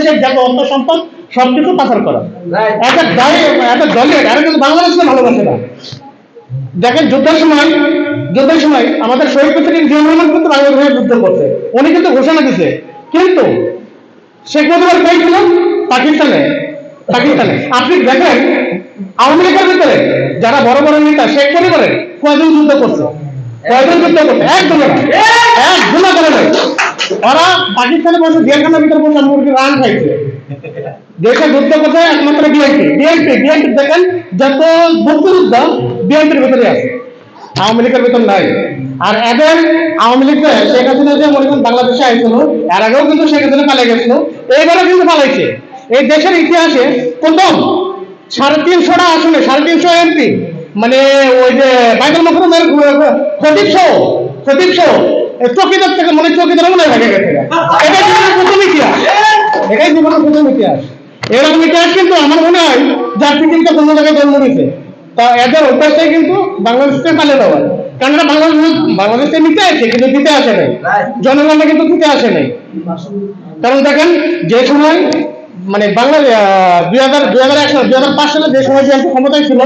বাংলাদেশের যত অর্থ সম্পদ সবকিছু পাচার করা। একটা দলের আর কিন্তু বাংলাদেশকে ভালোবাসে না। দেখেন যুদ্ধের সময় আমাদের শহীদ প্রেসিডেন্ট জিয়াউর রহমান কিন্তু বাংলাদেশে যুদ্ধ করছে, উনি কিন্তু ঘোষণা দিচ্ছে, কিন্তু শেখ মুজিবুর ভাই ছিল পাকিস্তানে। আপনি দেখেন আওয়ামী লীগের ভিতরে যারা বড় বড় নেতা শেখ পরিবারের কয়জন যুদ্ধ করছে, একজনও করে নাই। ওরা পাকিস্তানে বসে জেলখানার ভিতরে বসে মুরগি রান খাইছে। দেশে যুদ্ধ করছে একমাত্র বিএনপি দেখেন যত মুক্তিযোদ্ধা বিএনপির ভিতরে আছে, আওয়ামী লীগের ভিতর নাই। আর এদের আওয়ামী লীগ শেখ হাসিনা যে মনে করেন বাংলাদেশে আইছিল, এর আগেও কিন্তু শেখ হাসিনা পালিয়ে গেছিল, এইবারও কিন্তু পালাইছে। এই দেশের ইতিহাসে প্রথম 350টা আসনে 350 এমপি, মানে ওই যে বাইতুল মুকাররমের খতিব সহ চৌকিদার থেকে মানে চৌকিদার মনে হয়ে গেছে। এটাই জীবনের প্রথম ইতিহাস, এরকম ইতিহাস কিন্তু আমার মনে হয় জাতি কিন্তু কোনো জায়গায় জন্ম নিতে। তা এদের অভ্যাসটাই কিন্তু বাংলাদেশকে পালিয়ে দেওয়ার, কারণ বাংলাদেশকে নিতে আসে কিন্তু দিতে আসে নাই, জনগণকে কিন্তু দিতে আসে নাই। কারণ দেখেন যে সময় মানে বাংলা 2005 সালে যে সময় যে ক্ষমতায় ছিল